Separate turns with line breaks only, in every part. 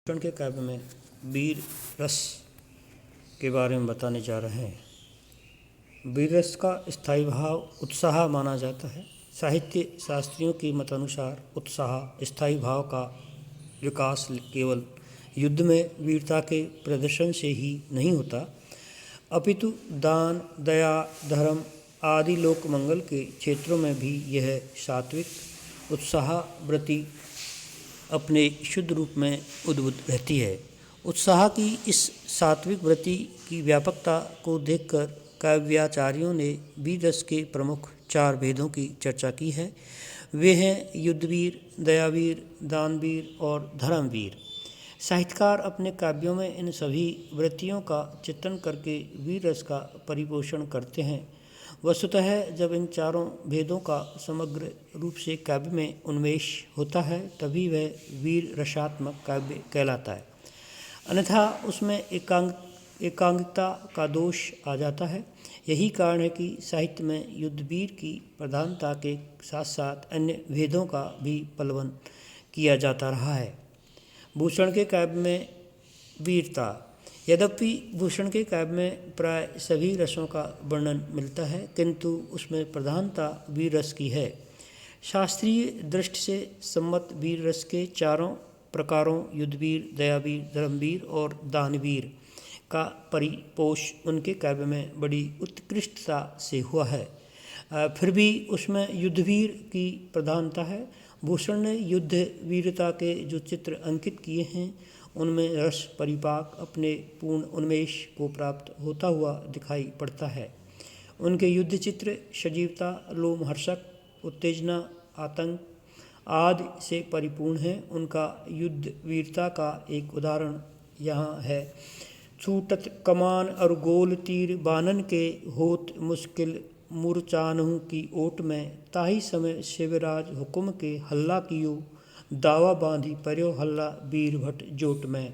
भूषण के काव्य में वीर रस के बारे में बताने जा रहे हैं। वीर रस का स्थायी भाव उत्साह माना जाता है। साहित्य शास्त्रियों के मतानुसार उत्साह स्थायी भाव का विकास केवल युद्ध में वीरता के प्रदर्शन से ही नहीं होता, अपितु दान, दया, धर्म आदि लोक मंगल के क्षेत्रों में भी यह सात्विक उत्साह वृत्ति अपने शुद्ध रूप में उद्भुत रहती है। उत्साह की इस सात्विक वृत्ति की व्यापकता को देखकर काव्याचार्यों ने वीर रस के प्रमुख 4 भेदों की चर्चा की है। वे हैं युद्धवीर, दयावीर, दानवीर और धर्मवीर। साहित्यकार अपने काव्यों में इन सभी वृत्तियों का चित्रण करके वीर रस का परिपोषण करते हैं। वस्तुतः जब इन चारों भेदों का समग्र रूप से काव्य में उन्मेष होता है तभी वह वीर रसात्मक काव्य कहलाता है, अन्यथा उसमें एकांगिकता का दोष आ जाता है। यही कारण है कि साहित्य में युद्धवीर की प्रधानता के साथ साथ अन्य भेदों का भी पलवन किया जाता रहा है। भूषण के काव्य में वीरता। यद्यपि भूषण के काव्य में प्राय सभी रसों का वर्णन मिलता है, किंतु उसमें प्रधानता वीर रस की है। शास्त्रीय दृष्टि से सम्मत वीर रस के चारों प्रकारों युद्धवीर, दयावीर, धर्मवीर और दानवीर का परिपोष उनके काव्य में बड़ी उत्कृष्टता से हुआ है। फिर भी उसमें युद्धवीर की प्रधानता है। भूषण ने युद्ध वीरता के जो चित्र अंकित किए हैं उनमें रस परिपाक अपने पूर्ण उन्मेष को प्राप्त होता हुआ दिखाई पड़ता है। उनके युद्ध चित्र सजीवता, लोमहर्षक, उत्तेजना, आतंक आदि से परिपूर्ण हैं। उनका युद्ध वीरता का एक उदाहरण यहाँ है। छूटत कमान और गोल तीर बानन के होत मुश्किल मूर्छानहु की ओट में, ताही समय शिवराज हुकुम के हल्ला कियो, दावा बांधी पर्यो हल्ला वीर भट जोट में।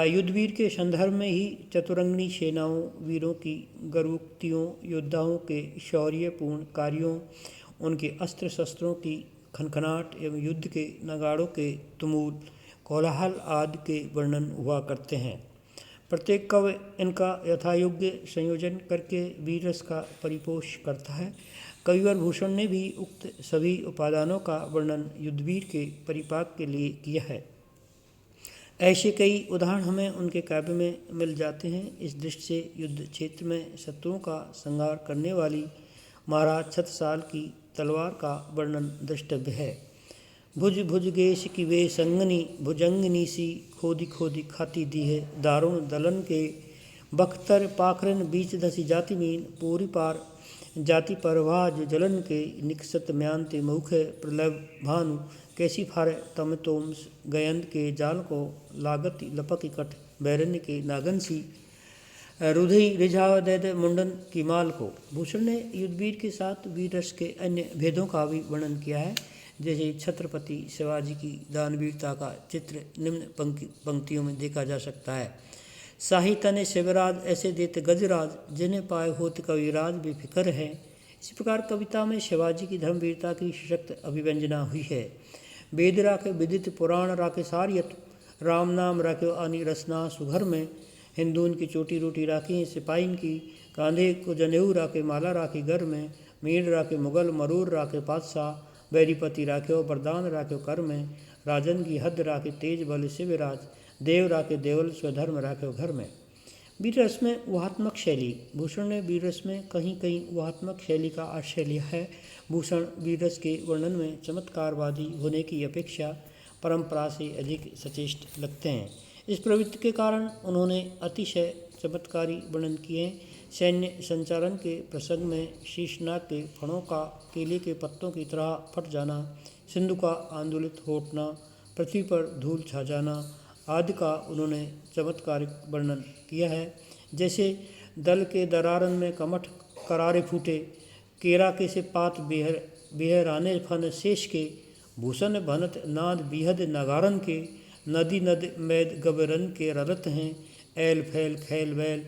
युद्धवीर के संदर्भ में ही चतुरंगिणी सेनाओं, वीरों की गर्वोक्तियों, योद्धाओं के शौर्यपूर्ण कार्यों, उनके अस्त्र शस्त्रों की खनखनाट एवं युद्ध के नगाड़ों के तुमुल कोलाहल आदि के वर्णन हुआ करते हैं। प्रत्येक कवि इनका यथायोग्य संयोजन करके वीर रस का परिपोष करता है। कविवर भूषण ने भी उक्त सभी उपादानों का वर्णन युद्धवीर के परिपाक के लिए किया है। ऐसे कई उदाहरण हमें उनके काव्य में मिल जाते हैं। इस दृष्टि से युद्ध क्षेत्र में शत्रुओं का संहार करने वाली महाराज छत्रसाल की तलवार का वर्णन द्रष्टव्य है। भुज भुजगेश की वे संगनी, भुजंगनी सी खोदी खोदी खाती दी है, दारुण दलन के बख्तर पाखरन बीच धसी जाति मीन, पूरी पार जाति परवाज जलन के निकसत म्यांते मुख प्रलभ भानु, कैसी फार तम तोम गयंत के जाल को लागति लपक इकट बैरण्य के नागन सी, रुधि रिझाव दैद मुंडन की माल को। भूषण ने युद्धवीर के साथ वीर रस के अन्य भेदों का भी वर्णन किया है। जैसे छत्रपति शिवाजी की दानवीरता का चित्र निम्न पंक्तियों में देखा जा सकता है। शाही तने शिवराज ऐसे देते गजराज, जिन्हें पाए होत कविराज बेफिक्र है। इसी प्रकार कविता में शिवाजी की धर्मवीरता की सशक्त अभिव्यंजना हुई है। वेद राखे विदित पुराण राखे सारियत, राम नाम राखे आनी रसना सुघर में, हिंदून की चोटी रोटी राखी सिपाहीन की, कांधे को जनेऊ राखे माला राखी घर में, मीर राखे मुगल मरूर राखे पातशाह, बैरीपति राख्यो वरदान राख्यो कर में, राजन की हद राखे तेज बल शिवराज, देव राखे देवल स्वधर्म राख्यो घर में। वीर रस में ऊहात्मक शैली। भूषण ने वीर रस में कहीं कहीं ऊहात्मक शैली का आश्रय लिया है। भूषण वीर रस के वर्णन में चमत्कारवादी होने की अपेक्षा परंपरा से अधिक सचेष्ट लगते हैं। इस प्रवृत्ति के कारण उन्होंने अतिशय चमत्कारी वर्णन किए हैं। सैन्य संचालन के प्रसंग में शीशनाग के फणों का केले के पत्तों की तरह फट जाना, सिंधु का आंदोलित हो उठना, पृथ्वी पर धूल छा जाना आदि का उन्होंने चमत्कारिक वर्णन किया है। जैसे दल के दरारन में कमठ करारे फूटे, केरा के से पात बेहराने फन शेष के, भूषण भनत नाद बिहद नगारन के, नदी नद मैद गबरन के रलत हैं, ऐल फैल खैल बैल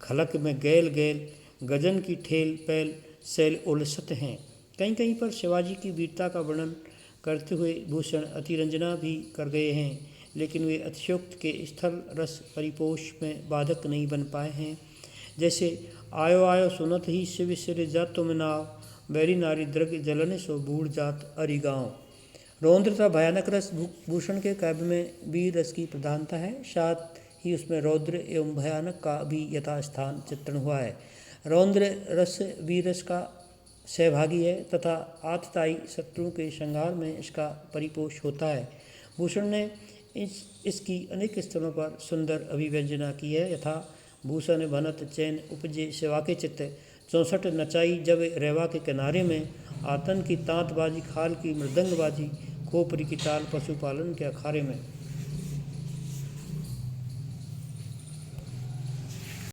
खलक में गैल गैल, गजन की ठेल पैल सैल उलसत हैं। कहीं कहीं पर शिवाजी की वीरता का वर्णन करते हुए भूषण अतिरंजना भी कर गए हैं। लेकिन वे अतिशयोक्त के स्थल रस परिपोष में बाधक नहीं बन पाए हैं। जैसे आयो आयो सुनत ही शिव सिर जातो में नाव, बैरी नारी द्रग जलन सो बूढ़ जात अरि गाँव। रौद्र तथा भयानक रस भूषण के काव्य में वीर रस की प्रधानता है, साथ ही उसमें रौद्र एवं भयानक का भी यथास्थान चित्रण हुआ है। रौद्र रस वीर रस का सहभागी है तथा आतताई शत्रुओं के संहार में इसका परिपोष होता है। भूषण ने इसकी अनेक स्थलों पर सुंदर अभिव्यंजना की है, यथा भूषण बनत चैन उपजे सेवा के चित्त, 64 नचाई जब रेवा के किनारे में, आतन की तांतबाजी खाल की मृदंगबाजी, खोपरी की ताल पशुपालन के अखाड़े में।